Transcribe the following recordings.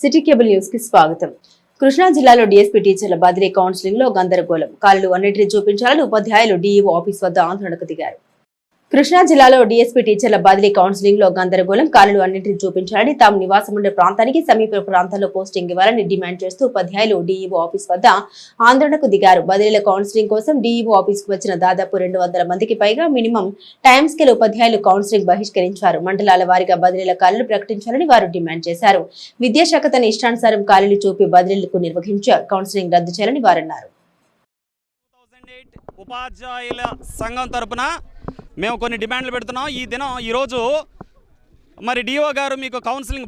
City cable news కి స్వాగతం. కృష్ణా జిల్లాలో డీఎస్పీ టీచర్ల బదిలీ కౌన్సిలింగ్ లో గందరగోళం. ఖాళీలు అన్నింటినీ చూపించాలని ఉపాధ్యాయులు డీఈఓ ఆఫీస్ వద్ద ఆందోళనకు దిగారు. కృష్ణా జిల్లాలో డీఎస్పీ టీచర్ల బదిలీ కౌన్సిలింగ్ లో గందరగోళం. ఖాళీలు అన్నింటినీ చూపించాలని, తాము నివాసం ఉండే ప్రాంతానికి సమీప ప్రాంతాల్లో పోస్టింగ్ ఇవ్వాలని డిమాండ్ చేస్తూ ఉపాధ్యాయులు డీఈఓ ఆఫీస్ వద్ద ఆందోళనకు దిగారు. బదిలీల కౌన్సిలింగ్ కోసం డీఈఓ ఆఫీస్ కు వచ్చిన దాదాపు 200 మందికి పైగా మినిమం టైం స్కేల్ ఉపాధ్యాయులు కౌన్సిలింగ్ బహిష్కరించారు. మండలాల వారీగా బదిలీల ఖాళీలు ప్రకటించాలని వారు డిమాండ్ చేశారు. విద్యాశాఖ తన ఇష్టానుసారం ఖాళీలు చూపి బదిలీలకు నిర్వహించారు. కౌన్సిలింగ్ రద్దు చేయాలని వారన్నారు. ఉపాధ్యాయుల సంఘం తరపున మేము కొన్ని డిమాండ్లు పెడుతున్నాం. ఈరోజు మరి డిఓ గారు మీకు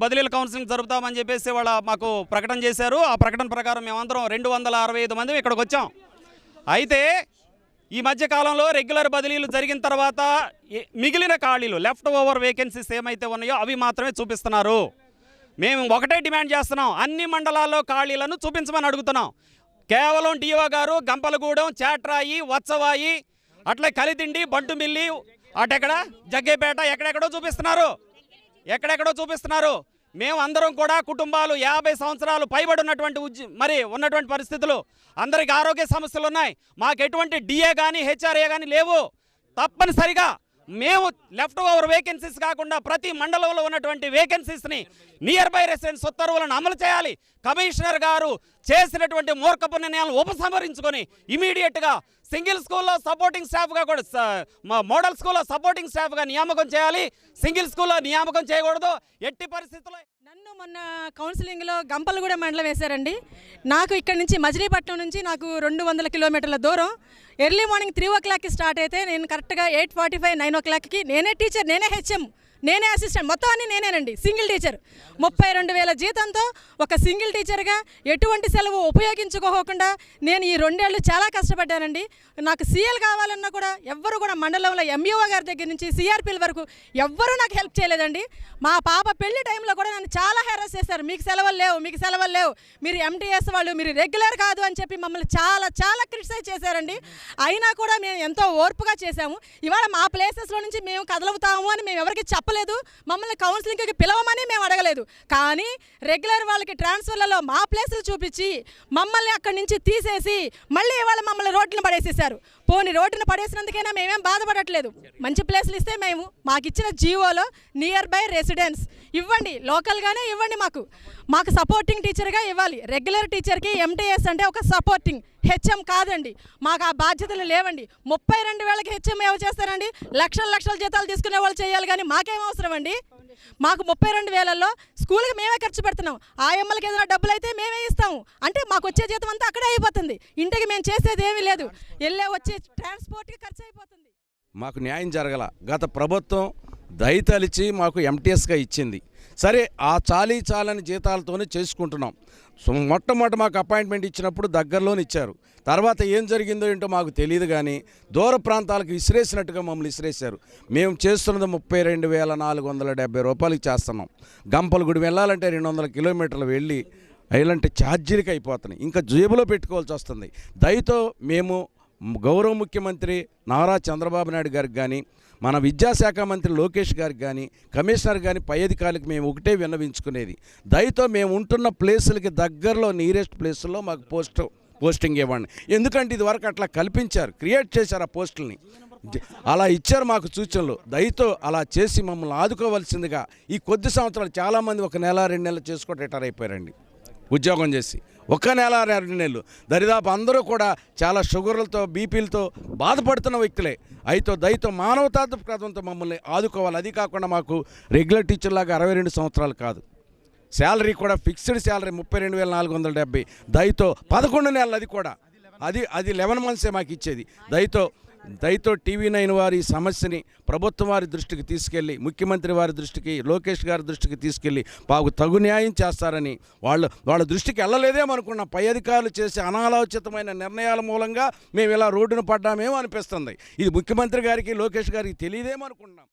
బదిలీల కౌన్సిలింగ్ జరుపుతామని చెప్పేసి మాకు ప్రకటన చేశారు. ఆ ప్రకటన ప్రకారం మేమందరం 265 మంది ఇక్కడికి వచ్చాం. అయితే ఈ మధ్యకాలంలో రెగ్యులర్ బదిలీలు జరిగిన తర్వాత మిగిలిన ఖాళీలు లెఫ్ట్ ఓవర్ వేకెన్సీస్ ఏమైతే ఉన్నాయో అవి మాత్రమే చూపిస్తున్నారు. మేము ఒకటే డిమాండ్ చేస్తున్నాం, అన్ని మండలాల్లో ఖాళీలను చూపించమని అడుగుతున్నాం. కేవలం డిఓ గారు గంపలగూడెం, చాట్రాయి, వత్సవాయి, అట్లే కలిదిండి, బంటుమిల్లి, అటెక్కడ జగ్గేపేట ఎక్కడెక్కడో చూపిస్తున్నారు. మేము అందరం కూడా కుటుంబాలు 50 సంవత్సరాలు పైబడి ఉన్నటువంటి పరిస్థితులు, అందరికి ఆరోగ్య సమస్యలు ఉన్నాయి. మాకు ఎటువంటి డిఏ కానీ హెచ్ఆర్ఏ కానీ లేవు. తప్పనిసరిగా మేము లెఫ్ట్ ఓవర్ వేకెన్సీస్ కాకుండా ప్రతి మండలంలో ఉన్నటువంటి వేకెన్సీస్ని నియర్ బై రెసిడెన్స్ ఉత్తర్వులను అమలు చేయాలి. కమిషనర్ గారు చేసినటువంటి మూర్ఖపు నిర్ణయాలను ఉపసంహరించుకొని ఇమీడియట్గా సింగిల్ స్కూల్లో సపోర్టింగ్ స్టాఫ్గా కూడా మోడల్ స్కూల్లో సపోర్టింగ్ స్టాఫ్గా నియామకం చేయాలి. సింగిల్ స్కూల్లో నియామకం చేయకూడదు ఎట్టి పరిస్థితుల్లో. నన్ను మొన్న కౌన్సిలింగ్లో గంపలగూడెం మండలం వేశారండి. నాకు ఇక్కడ నుంచి మజిలీపట్నం నుంచి నాకు 200 కిలోమీటర్ల దూరం. ఎర్లీ మార్నింగ్ 3 o'clockకి స్టార్ట్ అయితే నేను కరెక్ట్గా 8:45, 9 o'clockకి నేనే టీచర్, నేనే హెచ్ఎం, నేనే అసిస్టెంట్, మొత్తం అన్నీ నేనేనండి. సింగిల్ టీచర్ 32,000 జీతంతో ఒక సింగిల్ టీచర్గా ఎటువంటి సెలవు ఉపయోగించుకోకుండా నేను ఈ 2 ఏళ్ళు చాలా కష్టపడ్డానండి. నాకు సీఎల్ కావాలన్నా కూడా ఎవ్వరు కూడా మండలంలో ఎంఈఓ గారి దగ్గర నుంచి సిఆర్పీల వరకు ఎవ్వరూ నాకు హెల్ప్ చేయలేదండి. మా పాప పెళ్లి టైంలో కూడా నన్ను చాలా హెరాస్ చేశారు. మీకు సెలవులు లేవు, మీరు ఎంటీఎస్ వాళ్ళు, మీరు రెగ్యులర్ కాదు అని చెప్పి మమ్మల్ని చాలా చాలా క్రిటిసైజ్ చేశారండి. అయినా కూడా మేము ఎంతో ఓర్పుగా చేశాము. ఇవాళ మా ప్లేసెస్లో నుంచి మేము కదలవుతాము అని మేము ఎవరికి చెప్పలేదు. మమ్మల్ని కౌన్సిలింగ్కి పిలవమని మేము అడగలేదు. కానీ రెగ్యులర్ వాళ్ళకి ట్రాన్స్ఫర్లలో మా ప్లేసులు చూపించి మమ్మల్ని అక్కడి నుంచి తీసేసి మళ్ళీ ఇవాళ మమ్మల్ని రోడ్డును పడేసేసారు. పోనీ రోడ్డును పడేసినందుకైనా మేమేం బాధపడట్లేదు. మంచి ప్లేసులు ఇస్తే మాకు ఇచ్చిన జీవోలో నియర్ బై రెసిడెన్స్ ఇవ్వండి, లోకల్గానే ఇవ్వండి. మాకు సపోర్టింగ్ టీచర్గా ఇవ్వాలి. రెగ్యులర్ టీచర్కి ఎంటీఎస్ అంటే ఒక సపోర్టింగ్, హెచ్ఎం కాదండి. మాకు ఆ బాధ్యతలు లేవండి. 32,000కి హెచ్ఎం ఏమో చేస్తారండి? లక్షల జీతాలు తీసుకునే వాళ్ళు చేయాలి, కానీ మాకేం అవసరం అండి? మాకు 32,000లో స్కూల్కి మేమే ఖర్చు పెడుతున్నాం. ఆ ఎమ్మలకి ఏదైనా డబ్బులు అయితే మేమే ఇస్తాము. అంటే మాకు వచ్చే జీతం అంతా అక్కడే అయిపోతుంది. ఇంటికి మేము చేసేది ఏమీ లేదు. వచ్చే ట్రాన్స్పోర్ట్కి ఖర్చు అయిపోతుంది. మాకు న్యాయం జరగల. గత ప్రభుత్వం దయతలిచి మాకు ఎంటీఎస్గా ఇచ్చింది. సరే, ఆ చాలని జీతాలతోనే చేసుకుంటున్నాం. మొట్టమొదటి మాకు అపాయింట్మెంట్ ఇచ్చినప్పుడు దగ్గరలోనే ఇచ్చారు. తర్వాత ఏం జరిగిందో ఏంటో మాకు తెలియదు, కానీ దూర ప్రాంతాలకు విసిరేసినట్టుగా మమ్మల్ని విసిరేశారు. మేము చేస్తున్నది 32,470 రూపాయలకి చేస్తున్నాం. గంపలగూడి వెళ్ళాలంటే 200 కిలోమీటర్లు వెళ్ళి ఇలాంటి ఛార్జీలకి అయిపోతున్నాయి. ఇంకా జేబులో పెట్టుకోవాల్సి వస్తుంది. దయతో మేము గౌరవ ముఖ్యమంత్రి నారా చంద్రబాబు నాయుడు గారికి కానీ, మన విద్యాశాఖ మంత్రి లోకేష్ గారికి కానీ, కమిషనర్ కానీ, పై అధికారులకు మేము ఒకటే విన్నవించుకునేది, దయతో మేము ఉంటున్న ప్లేసులకి దగ్గరలో నియరెస్ట్ ప్లేసుల్లో మాకు పోస్టింగ్ ఇవ్వండి. ఎందుకంటే ఇదివరకు అట్లా కల్పించారు, క్రియేట్ చేశారు ఆ పోస్టుల్ని, అలా ఇచ్చారు మాకు సూచనలు. దయతో అలా చేసి మమ్మల్ని ఆదుకోవాల్సిందిగా. ఈ కొద్ది సంవత్సరాలు చాలామంది 1 నెల 2 నెలలు చేసుకొని రిటైర్ అయిపోయారండి ఉద్యోగం చేసి. 1 నెల 2 నెలలు దరిదాపు అందరూ కూడా చాలా షుగర్లతో, బీపీలతో బాధపడుతున్న వ్యక్తులే. దయతో మానవతా దృక్పథంతో మమ్మల్ని ఆదుకోవాలి. అది కాకుండా మాకు రెగ్యులర్ టీచర్లాగా 62 సంవత్సరాలు కాదు, శాలరీ కూడా ఫిక్స్డ్ శాలరీ 32,470. దయతో 11 నెలలు, అది కూడా అది 11 మంత్సే మాకు ఇచ్చేది. దయతో టీవీ9 వారి సమస్యని ప్రభుత్వం వారి దృష్టికి తీసుకెళ్ళి, ముఖ్యమంత్రి వారి దృష్టికి, లోకేష్ గారి దృష్టికి తీసుకెళ్ళి మాకు తగు న్యాయం చేస్తారని వాళ్ళ దృష్టికి వెళ్ళలేదేమనుకున్నాం. పై అధికారులు చేసే అనాలోచితమైన నిర్ణయాల మూలంగా మేము ఇలా రోడ్డును పడ్డామేమో అనిపిస్తుంది. ఇది ముఖ్యమంత్రి గారికి, లోకేష్ గారికి తెలియదేమనుకున్నాం.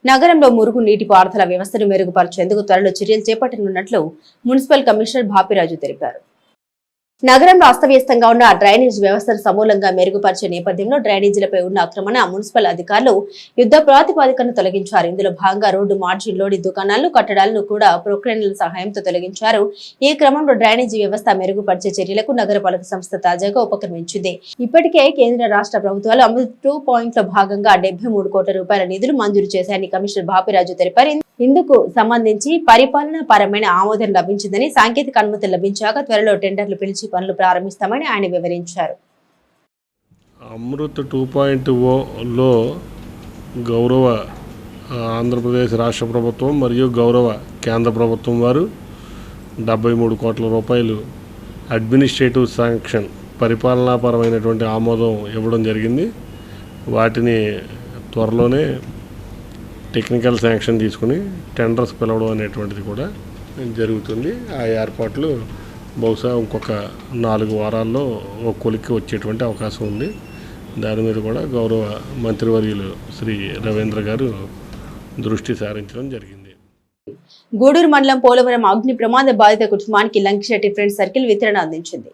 నగరంలో మురుగు నీటి పారుదల వ్యవస్థను మెరుగుపరిచేందుకు త్వరలో చర్యలు చేపట్టనున్నట్లు మున్సిపల్ కమిషనర్ బాపిరాజు తెలిపారు. నగరంలో అస్తవ్యస్తంగా ఉన్న డ్రైనేజ్ వ్యవస్థను సమూలంగా మెరుగుపరిచే నేపథ్యంలో డ్రైనేజీలపై ఉన్న ఆక్రమణ మున్సిపల్ అధికారులు యుద్ధ ప్రాతిపదికన తొలగించారు. ఇందులో భాగంగా రోడ్డు మార్జిన్లోని దుకాణాలు, కట్టడాలను కూడా ప్రొక్లైన్ల సహాయంతో తొలగించారు. ఈ క్రమంలో డ్రైనేజీ వ్యవస్థ మెరుగుపరిచే చర్యలకు నగరపాలక సంస్థ తాజాగా ఉపక్రమించింది. ఇప్పటికే కేంద్ర రాష్ట్ర ప్రభుత్వాలు అమృత్ 2.0 లో భాగంగా 73 కోట్ల రూపాయల నిధులు మంజూరు చేశాయని కమిషనర్ బాపిరాజు తెలిపారు. ఇందుకు సంబంధించి పరిపాలనా పరమైన ఆమోదం లభించిందని, సాంకేతిక అనుమతి లభించాక త్వరలో టెండర్లు పిలిచి పనులు ప్రారంభిస్తామని ఆయన వివరించారు. అమృత్ 2.0లో గౌరవ ఆంధ్రప్రదేశ్ రాష్ట్ర ప్రభుత్వం మరియు గౌరవ కేంద్ర ప్రభుత్వం వారు 73 కోట్ల రూపాయలు అడ్మినిస్ట్రేటివ్ శాంక్షన్ పరిపాలనాపరమైనటువంటి ఆమోదం ఇవ్వడం జరిగింది. వాటిని త్వరలోనే టెక్నికల్ శాంక్షన్ తీసుకుని టెండర్స్ పిలవడం అనేటువంటిది కూడా జరుగుతుంది. ఆ ఏర్పాట్లు బహుశా ఇంకొక 4 వారాల్లో ఒక కొలిక్కి వచ్చేటువంటి అవకాశం ఉంది. దాని మీద కూడా గౌరవ మంత్రివర్యులు శ్రీ రవీంద్ర గారు దృష్టి సారించడం జరిగింది. గూడూరు మండలం పోలవరం అగ్ని ప్రమాద బాధిత కుటుంబానికి లంకిశెట్టి ఫ్రెండ్స్ సర్కిల్ వితరణ అందించింది.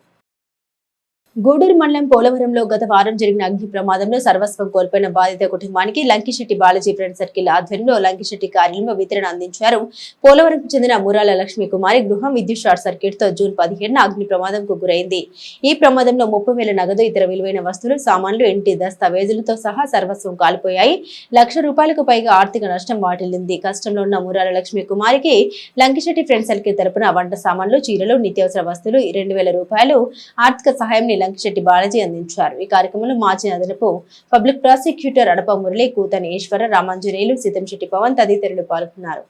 గూడూరు మండలం పోలవరంలో గత వారం జరిగిన అగ్ని ప్రమాదంలో సర్వస్వం కోల్పోయిన బాధిత కుటుంబానికి లంకిశెట్టి బాలాజీ ఫ్రెండ్ సర్కిల్ ఆధ్వర్యంలో లంకిశెట్టి కార్యాలయంలో వితరణ అందించారు. పోలవరంకు చెందిన మురాల లక్ష్మీ కుమారి గృహం విద్యుత్ షార్ట్ సర్క్యూట్ తో జూన్ 17న అగ్ని ప్రమాదంకు గురైంది. ఈ ప్రమాదంలో 30,000 నగదు, ఇతర విలువైన వస్తువులు, సామాన్లు, ఇంటి దస్తావేజులతో సహా సర్వస్వం కాలిపోయాయి. ₹1,00,000 పైగా ఆర్థిక నష్టం వాటిల్లింది. కష్టంలో ఉన్న మురాల లక్ష్మీ కుమారికి లంకిశెట్టి ఫ్రెండ్ సర్కిల్ తరపున వంట సామాన్లు, చీరలు, నిత్యావసర వస్తువులు, ₹2,000 ఆర్థిక సహాయం లంకిశెట్టి బాలాజీ అందించారు. ఈ కార్యక్రమంలో మాజీ అదనపు పబ్లిక్ ప్రాసిక్యూటర్ అడప మురళి, కూతని ఈశ్వర, రామాంజనేయులు, సీతంశెట్టి పవన్ తదితరులు పాల్గొన్నారు.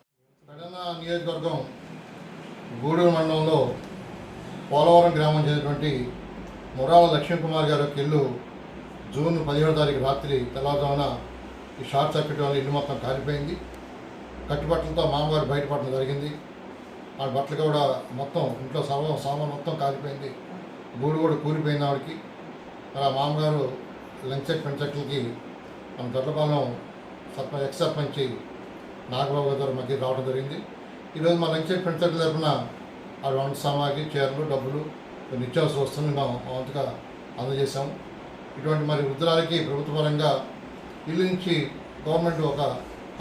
నియోజకవర్గం గూడూరు మండలంలో పోలవరం గ్రామం చెందినటువంటి మురాల లక్ష్మీకుమార్ గారి యొక్క ఇల్లు జూన్ 17వ తారీఖు రాత్రి తెల్లవారుజామున ఈ షార్ట్ సర్క్యూట్ వల్ల ఇల్లు మొత్తం కాలిపోయింది. కట్టుబట్టలతో మామగారు బయటపడడం జరిగింది. ఆ బట్టలు కూడా మొత్తం ఇంట్లో సామాన్ మొత్తం కాలిపోయింది. గూడు కూడా కూలిపోయింది ఆవిడకి. మరి ఆ మామగారు లంకిశెట్టి ఫ్రెండ్ సర్కిల్కి మన దొడ్లపాలెం ఎక్స్ సర్పంచ్ నాగబాబు గారు మధ్య రావడం జరిగింది. ఈరోజు మా లంకిశెట్టి ఫ్రెండ్ సర్కిల్ తరఫున ఆ వంట సామాగ్రి, చీరలు, డబ్బులు, నిత్యావసర వస్తువులను మేము వంతుగా అందజేశాము. ఇటువంటి మరి వృద్ధురాలకి ప్రభుత్వ పరంగా ఇల్లు నుంచి గవర్నమెంట్ ఒక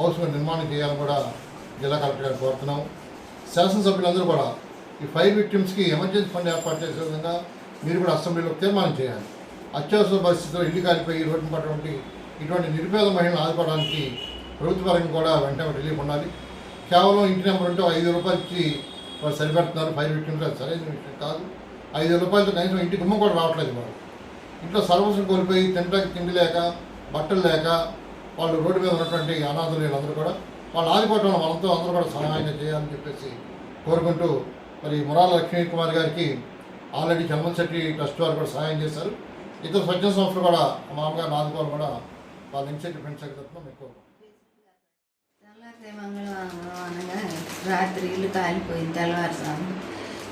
హౌస్ నిర్మాణం చేయాలని కూడా జిల్లా కలెక్టర్ గారు కోరుతున్నాము. శాసనసభ్యులందరూ కూడా ఈ ఫైర్ విక్టిమ్స్కి ఎమర్జెన్సీ ఫండ్ ఏర్పాటు చేసే విధంగా మీరు కూడా అసెంబ్లీలో తీర్మానం చేయాలి. అత్యవసర పరిస్థితుల్లో ఇల్లు కాలిపోయి రోడ్డు పడినటువంటి ఇటువంటి నిరుపేద మహిళలను ఆదుకోవడానికి ప్రభుత్వ పరంగా కూడా వెంటనే రిలీఫ్ ఉండాలి. కేవలం ఇంటి నెంబర్ ఉంటే ₹5 ఇచ్చి వాళ్ళు సరిపెడుతున్నారు. ఫైర్ విక్టిమ్స్ అది సరైన విషయం కాదు. ₹5 కనీసం ఇంటి గుమ్మం కూడా రావట్లేదు. వాళ్ళు ఇంట్లో సర్వస్వం కోల్పోయి తినడానికి తిండి లేక, బట్టలు లేక వాళ్ళు రోడ్డు మీద ఉన్నటువంటి అనాథులు వీళ్ళందరూ కూడా వాళ్ళు ఆదుకోవటం వాళ్ళతో అందరూ కూడా సహాయంగా చేయాలని చెప్పేసి కోరుకుంటూ మరి మురాల లక్ష్మీ కుమార్ గారికి ఆల్రెడీ చల్మశెట్టి ట్రస్ట్ వారు కూడా సహాయం చేశారు. ఇతర స్వచ్ఛంద సంస్థలు కూడా మామగారు ఆదుకోవాలి కూడా వాళ్ళ లంకిశెట్టి ఫ్రెండ్స్ తరఫున మీకు మంగళవారం అనగా రాత్రి ఇల్లు కాలిపోయింది. తెల్లవారుసాము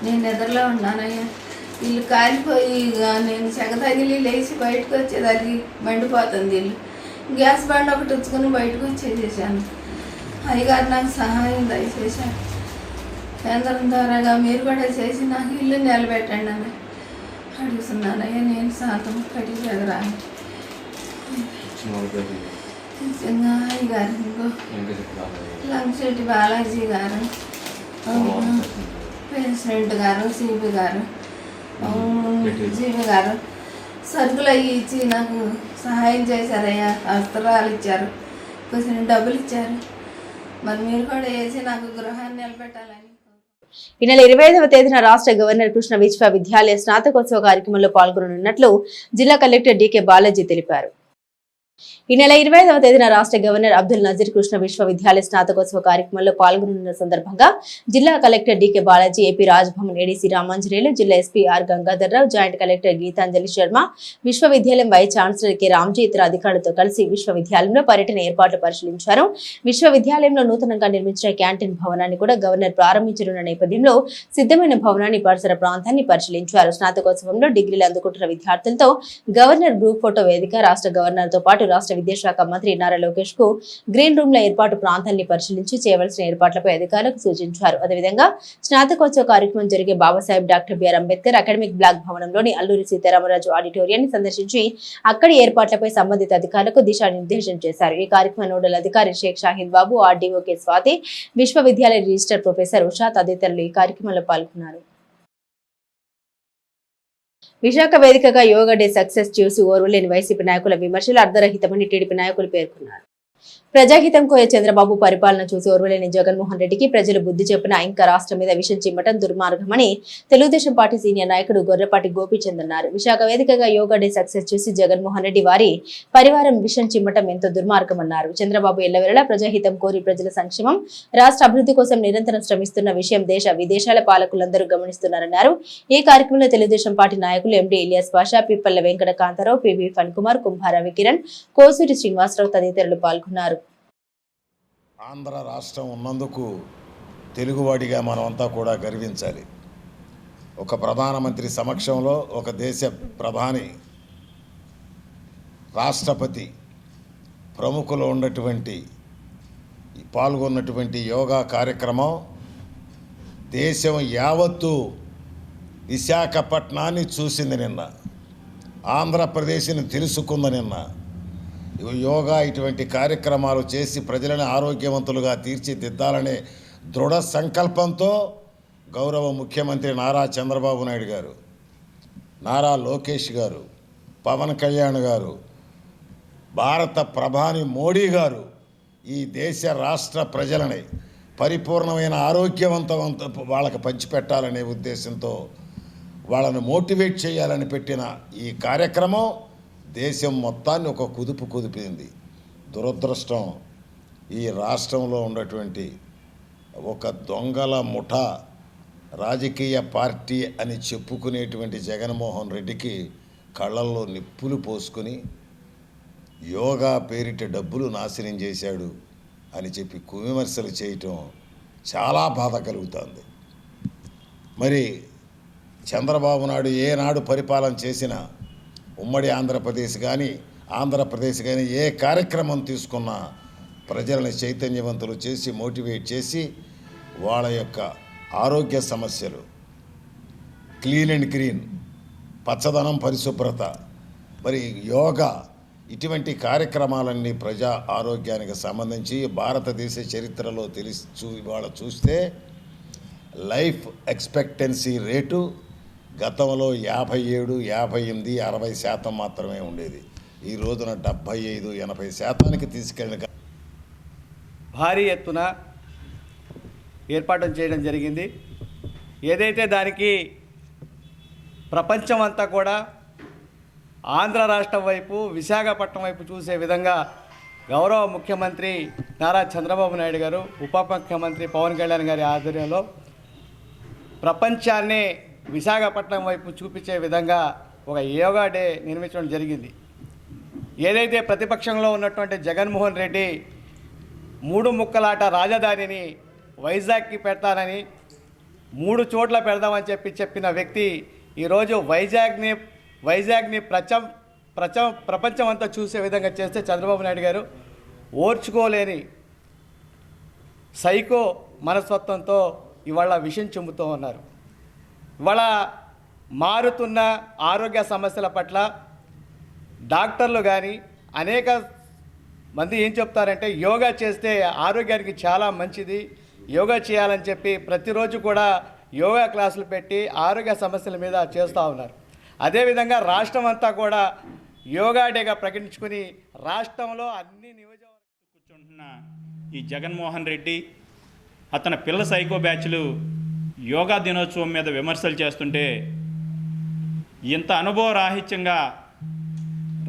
నేను నిద్రలో ఉన్నానయ్యా. ఇల్లు కాలిపోయి నేను చెగ తగిలి లేచి బయటకు వచ్చేదానికి మండిపోతుంది ఇల్లు. గ్యాస్ బండ్ ఒకటి ఉంచుకొని బయటకు వచ్చేసేసాను. అయ్యగారు నాకు సహాయం దయచేశాను. కేంద్రం ద్వారాగా మీరు కూడా చేసి నాకు ఇల్లు నిలబెట్టండి అని అడుగుతున్నానయ్యా. నేను శాతం కట్టి చెదరాలి గారు, ఇంకో లంకిశెట్టి బాలాజీ గారు, ప్రెసిడెంట్ గారు, సిబి గారు, జీవి గారు సరుకులు అవి ఇచ్చి నాకు సహాయం చేశారయ్యా. వస్త్రాలు ఇచ్చారు, కొంచెం డబ్బులు ఇచ్చారు. మరి మీరు కూడా వేసి నాకు గృహాన్ని నిలబెట్టాలని. ఈ నెల 25వ తేదీన రాష్ట్ర గవర్నర్ కృష్ణ విశ్వవిద్యాలయ స్నాతకోత్సవ కార్యక్రమంలో పాల్గొననున్నట్లు జిల్లా కలెక్టర్ డికే బాలాజీ తెలిపారు. ఈ నెల 25వ తేదీన రాష్ట్ర గవర్నర్ అబ్దుల్ నజీర్ కృష్ణ విశ్వవిద్యాలయ స్నాతకోత్సవ కార్యక్రమంలో పాల్గొనున్న సందర్భంగా జిల్లా collector DK Balaji, AP Raj Bhavan ADC Ramanjaneyulu, జిల్లా SP R Gangadhar Rao, joint collector Geetanjali Sharma, విశ్వవిద్యాలయం వైస్ ఛాన్సలర్ కె రామ్జీ ఇతర అధికారులతో కలిసి విశ్వవిద్యాలయంలో పర్యటన ఏర్పాట్లు పరిశీలించారు. విశ్వవిద్యాలయంలో నూతనంగా నిర్మించిన క్యాంటీన్ భవనాన్ని కూడా గవర్నర్ ప్రారంభించనున్న నేపథ్యంలో సిద్ధమైన భవనాన్ని, పరిసర ప్రాంతాన్ని పరిశీలించారు. స్నాతకోత్సవంలో డిగ్రీలు అందుకుంటున్న విద్యార్థులతో గవర్నర్ గ్రూప్ ఫోటో వేదిక, రాష్ట్ర గవర్నర్ తో పాటు రాష్ట్ర విద్యాశాఖ మంత్రి నారా లోకేష్ కు గ్రీన్ రూమ్ల ఏర్పాటు ప్రాంతాన్ని పరిశీలించి చేయవలసిన ఏర్పాట్లపై అధికారులకు సూచించారు. అదేవిధంగా స్నాతకోత్సవ కార్యక్రమం జరిగే Babasaheb doctor BR Ambedkar academic block భవనంలోని అల్లూరి సీతారామరాజు ఆడిటోరియాన్ని సందర్శించి అక్కడి ఏర్పాట్లపై సంబంధిత అధికారులకు దిశానిర్దేశం చేశారు. ఈ కార్యక్రమ నోడల్ అధికారి షేక్ షాహిద్ బాబు, ఆర్డీఓ కె స్వాతి, విశ్వవిద్యాలయ రిజిస్టర్ ప్రొఫెసర్ ఉషా తదితరులు ఈ కార్యక్రమంలో పాల్గొన్నారు. విశాఖ వేదికగా యోగా డే సక్సెస్ చూసి ఓర్వలేని వైసీపీ నాయకుల విమర్శలు అర్ధరహితమని టీడీపీ నాయకులు పేర్కొన్నారు. ప్రజాహితం కోయ చంద్రబాబు పరిపాలన చూసి ఓర్వలేని జగన్మోహన్ రెడ్డికి ప్రజలు బుద్ధి చెప్పిన ఇంకా రాష్ట్రం మీద విషం చిమ్మటం దుర్మార్గమని తెలుగుదేశం పార్టీ సీనియర్ నాయకుడు గొర్రెపాటి గోపీచంద్ అన్నారు. విశాఖ వేదికగా యోగా డే సక్సెస్ చూసి జగన్మోహన్ రెడ్డి వారి పరివారం విషం చిమ్మటం ఎంతో దుర్మార్గమన్నారు. చంద్రబాబు ఎల్లవేళలా ప్రజాహితం కోరి ప్రజల సంక్షేమం, రాష్ట్ర అభివృద్ధి కోసం నిరంతరం శ్రమిస్తున్న విషయం దేశ విదేశాల పాలకులందరూ గమనిస్తున్నారన్నారు. ఈ కార్యక్రమంలో తెలుగుదేశం పార్టీ నాయకులు ఎండీ ఇలియాస్ పాషా, పిప్పల్ల వెంకట కాంతారావు, పివి ఫణ్ కుమార్, కుంభా రవికిరణ్, కోసూరి శ్రీనివాసరావు తదితరులు పాల్గొన్నారు. ఆంధ్ర రాష్ట్రం ఉన్నందుకు తెలుగువాడిగా మనమంతా కూడా గర్వించాలి. ఒక ప్రధానమంత్రి సమక్షంలో ఒక దేశ ప్రధాని, రాష్ట్రపతి, ప్రముఖులు ఉన్నటువంటి పాల్గొన్నటువంటి యోగా కార్యక్రమం దేశం యావత్తు విశాఖపట్నాన్ని చూసింది నిన్న, ఆంధ్రప్రదేశ్ని తెలుసుకుంది నిన్న. యోగా ఇటువంటి కార్యక్రమాలు చేసి ప్రజలను ఆరోగ్యవంతులుగా తీర్చిదిద్దాలనే దృఢ సంకల్పంతో గౌరవ ముఖ్యమంత్రి నారా చంద్రబాబు నాయుడు గారు, నారా లోకేష్ గారు, పవన్ కళ్యాణ్ గారు, భారత ప్రధాని మోడీ గారు ఈ దేశ రాష్ట్ర ప్రజలని పరిపూర్ణమైన ఆరోగ్యవంతవంత వాళ్ళకి పంచిపెట్టాలనే ఉద్దేశంతో వాళ్ళని మోటివేట్ చేయాలని పెట్టిన ఈ కార్యక్రమం దేశం మొత్తాన్ని ఒక కుదిపింది. దురదృష్టం, ఈ రాష్ట్రంలో ఉన్నటువంటి ఒక దొంగల ముఠా రాజకీయ పార్టీ అని చెప్పుకునేటువంటి జగన్మోహన్ రెడ్డికి కళ్ళల్లో నిప్పులు పోసుకుని యోగా పేరిట డబ్బులు నాశనం చేశాడు అని చెప్పి విమర్శలు చేయటం చాలా బాధ కలుగుతుంది. మరి చంద్రబాబు నాయుడు ఏనాడు పరిపాలన చేసినా ఉమ్మడి ఆంధ్రప్రదేశ్ కానీ ఏ కార్యక్రమం తీసుకున్నా ప్రజలను చైతన్యవంతులు చేసి మోటివేట్ చేసి వాళ్ళ యొక్క ఆరోగ్య సమస్యలు, క్లీన్ అండ్ గ్రీన్, పచ్చదనం, పరిశుభ్రత, మరి యోగా ఇటువంటి కార్యక్రమాలన్నీ ప్రజా ఆరోగ్యానికి సంబంధించి భారతదేశ చరిత్రలో ఇవాళ చూస్తే లైఫ్ ఎక్స్పెక్టెన్సీ రేటు గతంలో 57, 58, 60% మాత్రమే ఉండేది. ఈ రోజున 75, 80% తీసుకెళ్ళిన భారీ ఎత్తున ఏర్పాటు చేయడం జరిగింది. ఏదైతే దానికి ప్రపంచం అంతా కూడా ఆంధ్ర రాష్ట్రం వైపు, విశాఖపట్నం వైపు చూసే విధంగా గౌరవ ముఖ్యమంత్రి నారా చంద్రబాబు నాయుడు గారు, ఉప ముఖ్యమంత్రి పవన్ కళ్యాణ్ గారి ఆధ్వర్యంలో ప్రపంచాన్నే విశాఖపట్నం వైపు చూపించే విధంగా ఒక యోగా డే నిర్మించడం జరిగింది. ఏదైతే ప్రతిపక్షంలో ఉన్నటువంటి జగన్మోహన్ రెడ్డి 3 ముక్కలాట రాజధానిని వైజాగ్కి పెడతానని, 3 చోట్ల పెడదామని చెప్పిన వ్యక్తి ఈరోజు వైజాగ్ని ప్రపంచం అంతా చూసే విధంగా చేస్తే చంద్రబాబు నాయుడు గారు ఓర్చుకోలేని సైకో మనస్తత్వంతో ఇవాళ విషం చెందుతూ ఉన్నారు. ఇవాళ మారుతున్న ఆరోగ్య సమస్యల పట్ల డాక్టర్లు కానీ అనేక మంది ఏం చెప్తారంటే యోగా చేస్తే ఆరోగ్యానికి చాలా మంచిది, యోగా చేయాలని చెప్పి ప్రతిరోజు కూడా యోగా క్లాసులు పెట్టి ఆరోగ్య సమస్యల మీద చేస్తూ ఉన్నారు. అదేవిధంగా రాష్ట్రం అంతా కూడా యోగా డేగా ప్రకటించుకుని రాష్ట్రంలో అన్ని నియోజకవర్గాలు కూర్చుంటున్న ఈ జగన్మోహన్ రెడ్డి అతని పిల్ల సైకో బ్యాచ్లు యోగా దినోత్సవం మీద విమర్శలు చేస్తుంటే ఇంత అనుభవరాహిత్యంగా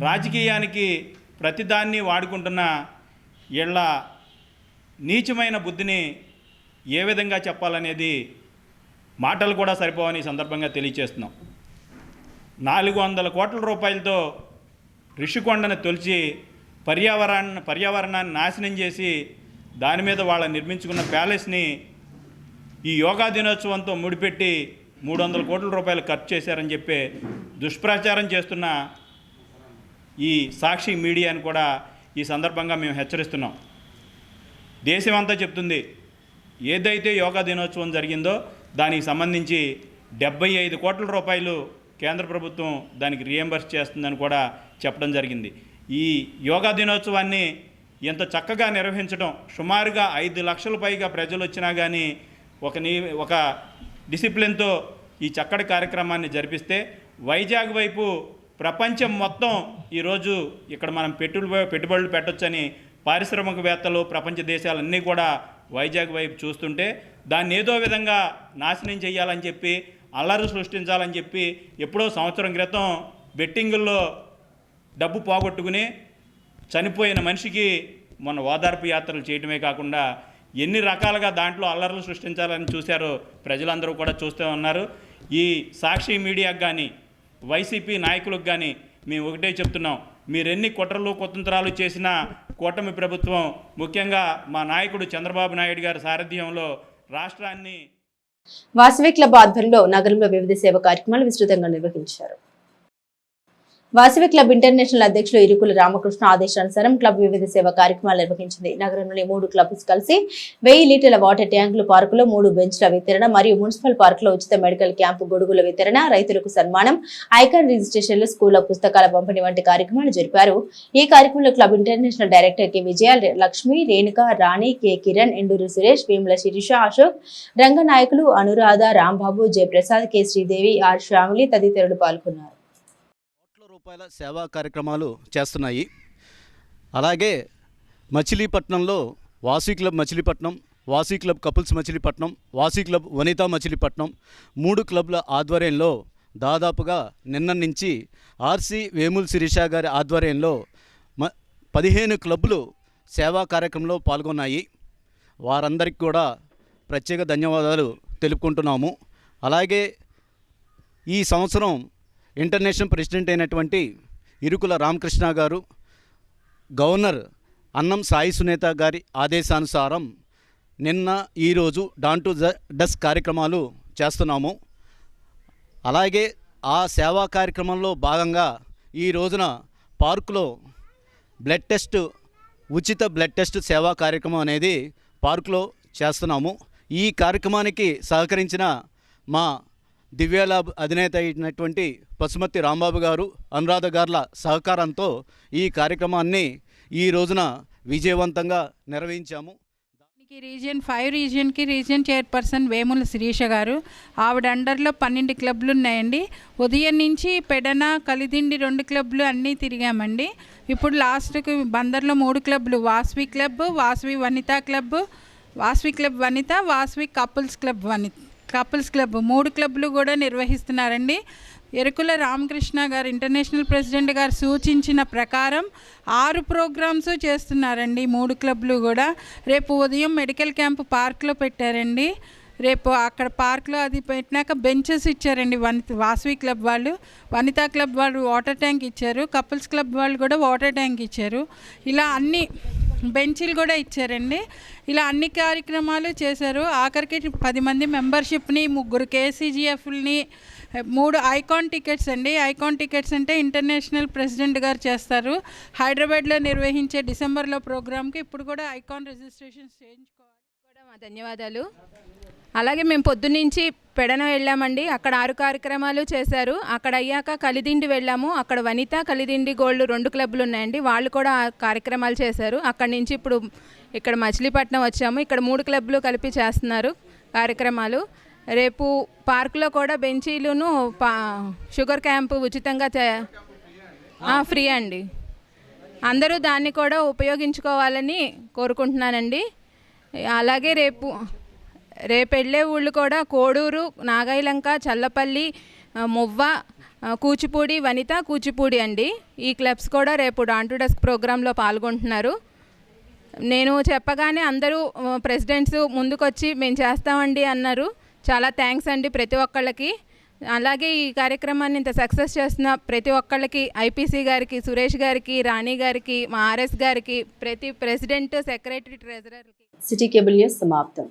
రాజకీయానికి ప్రతిదాన్ని వాడుకుంటున్న వీళ్ళ నీచమైన బుద్ధిని ఏ విధంగా చెప్పాలనేది మాటలు కూడా సరిపోవని సందర్భంగా తెలియచేస్తున్నాం. 400 కోట్ల రూపాయలతో రిషికొండను తొలిచి పర్యావరణాన్ని నాశనం చేసి దాని మీద వాళ్ళ నిర్మించుకున్న ప్యాలెస్ని ఈ యోగా దినోత్సవంతో ముడిపెట్టి 300 కోట్ల రూపాయలు ఖర్చు చేశారని చెప్పి దుష్ప్రచారం చేస్తున్న ఈ సాక్షి మీడియాని కూడా ఈ సందర్భంగా మేము హెచ్చరిస్తున్నాం. దేశమంతా చెప్తుంది, ఏదైతే యోగా దినోత్సవం జరిగిందో దానికి సంబంధించి 75 కోట్ల రూపాయలు కేంద్ర ప్రభుత్వం దానికి రియంబర్స్ చేస్తుందని కూడా చెప్పడం జరిగింది. ఈ యోగా దినోత్సవాన్ని ఎంత చక్కగా నిర్వహించడం, సుమారుగా 5 లక్షల పైగా ప్రజలు వచ్చినా కానీ ఒక డిసిప్లిన్తో ఈ చక్కటి కార్యక్రమాన్ని జరిపిస్తే వైజాగ్ వైపు ప్రపంచం మొత్తం ఈరోజు ఇక్కడ మనం పెట్టుబడులు పెట్టొచ్చని పారిశ్రామికవేత్తలు ప్రపంచ దేశాలన్నీ కూడా వైజాగ్ వైపు చూస్తుంటే దాన్ని ఏదో విధంగా నాశనం చేయాలని చెప్పి, అల్లరి సృష్టించాలని చెప్పి ఎప్పుడో సంవత్సరం క్రితం బెట్టింగుల్లో డబ్బు పోగొట్టుకుని చనిపోయిన మనిషికి మొన్న ఓదార్పు యాత్రలు చేయటమే కాకుండా ఎన్ని రకాలుగా దాంట్లో అల్లర్లు సృష్టించాలని చూశారో ప్రజలందరూ కూడా చూస్తూ ఉన్నారు. ఈ సాక్షి మీడియాకు కానీ వైసీపీ నాయకులకు కానీ మేము ఒకటే చెప్తున్నాం, మీరెన్ని కుట్రలు కుతంత్రాలు చేసినా కూటమి ప్రభుత్వం, ముఖ్యంగా మా నాయకుడు చంద్రబాబు నాయుడు గారి సారథ్యంలో రాష్ట్రాన్ని. వాసవి క్లబ్ ఆధ్వర్యంలో నగరంలో వివిధ సేవా కార్యక్రమాలు విస్తృతంగా నిర్వహించారు. వాసవి క్లబ్ ఇంటర్నేషనల్ అధ్యక్షులు ఇరుకుల రామకృష్ణ ఆదేశానుసారం క్లబ్ వివిధ సేవా కార్యక్రమాలు నిర్వహించింది. నగరంలోని 3 క్లబ్స్ కలిసి 1000 లీటర్ల వాటర్ ట్యాంకులు, పార్కులో 3 బెంచ్ల వితరణ మరియు మున్సిపల్ పార్కులో ఉచిత మెడికల్ క్యాంపు, గొడుగుల వితరణ, రైతులకు సన్మానం, ఐకాన్ రిజిస్ట్రేషన్లు, స్కూల్ పుస్తకాల పంపిణీ వంటి కార్యక్రమాలు జరిపారు. ఈ కార్యక్రమంలో క్లబ్ ఇంటర్నేషనల్ డైరెక్టర్ కె విజయ, లక్ష్మి, రేణుక, రాణి, కె కిరణ్, ఎండూరు సురేష్, వేముల శిరీష, అశోక్, రంగ నాయకులు అనురాధ, రాంబాబు, జయప్రసాద్, కె శ్రీదేవి, ఆర్ శ్యామిలి తదితరులు పాల్గొన్నారు. రూపాయల సేవా కార్యక్రమాలు చేస్తున్నాయి. అలాగే మచిలీపట్నంలో Vasavi club Machilipatnam, Vasavi club couples Machilipatnam, Vasavi club Vanitha Machilipatnam 3 క్లబ్ల ఆధ్వర్యంలో దాదాపుగా నిన్న నుంచి ఆర్సి వేముల శిరీష గారి ఆధ్వర్యంలో 15 క్లబ్లు సేవా కార్యక్రమంలో పాల్గొన్నాయి. వారందరికీ కూడా ప్రత్యేక ధన్యవాదాలు తెలుపుకుంటున్నాము. అలాగే ఈ సంవత్సరం ఇంటర్నేషనల్ ప్రెసిడెంట్ అయినటువంటి ఇరుకుల రామకృష్ణ గారు, గవర్నర్ అన్నం సాయి సునీత గారి ఆదేశానుసారం నిన్న ఈరోజు డాన్ టు డస్క్ కార్యక్రమాలు చేస్తున్నాము. అలాగే ఆ సేవా కార్యక్రమంలో భాగంగా ఈ రోజున పార్కులో ఉచిత బ్లడ్ టెస్ట్ సేవా కార్యక్రమం అనేది పార్కులో చేస్తున్నాము. ఈ కార్యక్రమానికి సహకరించిన మా దివ్య ల్యాబ్ అధినేత అయినటువంటి పసుమర్తి రాంబాబు గారు, అనురాధ గార్ల సహకారంతో ఈ కార్యక్రమాన్ని ఈ రోజున విజయవంతంగా నిర్వహించాము. రీజియన్ 5 రీజియన్కి రీజియన్ చైర్పర్సన్ వేముల శిరీష గారు, ఆవిడ అండర్లో 12 క్లబ్లు ఉన్నాయండి. ఉదయం నుంచి పెడన, కలిదిండి 2 క్లబ్లు అన్నీ తిరిగామండి. ఇప్పుడు లాస్ట్కి బందర్లో 3 క్లబ్లు, Vasavi club, Vasavi Vanitha club, Vasavi club Vanitha, Vasavi couples club 3 క్లబ్లు కూడా నిర్వహిస్తున్నారండి. ఎరుకుల రామకృష్ణ గారు ఇంటర్నేషనల్ ప్రెసిడెంట్ గారు సూచించిన ప్రకారం 6 ప్రోగ్రామ్స్ చేస్తున్నారండి 3 క్లబ్లు కూడా. రేపు ఉదయం మెడికల్ క్యాంప్ పార్క్లో పెట్టారండి. రేపు అక్కడ పార్క్లో అది పెట్టినాక బెంచెస్ ఇచ్చారండి. వాసవి క్లబ్ వాళ్ళు, వనితా క్లబ్ వాళ్ళు వాటర్ ట్యాంక్ ఇచ్చారు, కపుల్స్ క్లబ్ వాళ్ళు కూడా వాటర్ ట్యాంక్ ఇచ్చారు. ఇలా అన్ని బెంచీలు కూడా ఇచ్చారండి. ఇలా అన్ని కార్యక్రమాలు చేశారు. ఆఖరికి 10 మంది మెంబర్షిప్ని, 3 కేసీజీఎఫ్ని, 3 ఐకాన్ టికెట్స్ అండి. ఐకాన్ టికెట్స్ అంటే ఇంటర్నేషనల్ ప్రెసిడెంట్ గారు చేస్తారు. హైదరాబాద్లో నిర్వహించే డిసెంబర్లో ప్రోగ్రామ్కి ఇప్పుడు కూడా ఐకాన్ రిజిస్ట్రేషన్స్ చేయించుకోవాలి. కూడా మా ధన్యవాదాలు. అలాగే మేము పొద్దున్నుంచి పెడన వెళ్ళామండి. అక్కడ 6 కార్యక్రమాలు చేశారు. అక్కడ అయ్యాక కలిదిండి వెళ్ళాము. అక్కడ వనిత, కలిదిండి గోల్డ్ 2 క్లబ్లు ఉన్నాయండి. వాళ్ళు కూడా కార్యక్రమాలు చేశారు. అక్కడి నుంచి ఇప్పుడు ఇక్కడ మచిలీపట్నం వచ్చాము. ఇక్కడ 3 క్లబ్లు కలిపి చేస్తున్నారు కార్యక్రమాలు. రేపు పార్కులో కూడా బెంచీలును షుగర్ క్యాంపు ఉచితంగా ఫ్రీ అండి. అందరూ దాన్ని కూడా ఉపయోగించుకోవాలని కోరుకుంటున్నానండి. అలాగే రేపు వెళ్ళే ఊళ్ళు కూడా కోడూరు, నాగాయలంక, చల్లపల్లి, మువ్వ, కూచిపూడి, వనిత, కూచిపూడి అండి. ఈ క్లబ్స్ కూడా రేపు డాన్ టు డస్క్ ప్రోగ్రాంలో పాల్గొంటున్నారు. నేను చెప్పగానే అందరూ ప్రెసిడెంట్స్ ముందుకొచ్చి మేము చేస్తామండి అన్నారు. చాలా థ్యాంక్స్ అండి ప్రతి ఒక్కళ్ళకి. అలాగే ఈ కార్యక్రమాన్ని ఇంత సక్సెస్ చేస్తున్న ప్రతి ఒక్కళ్ళకి, ఐపీసీ గారికి, సురేష్ గారికి, రాణి గారికి, మా ఆర్ఎస్ గారికి, ప్రతి ప్రెసిడెంట్, సెక్రటరీ, ట్రెజరర్కి. సిటీ కేబుల్ న్యూస్ సమాప్తం.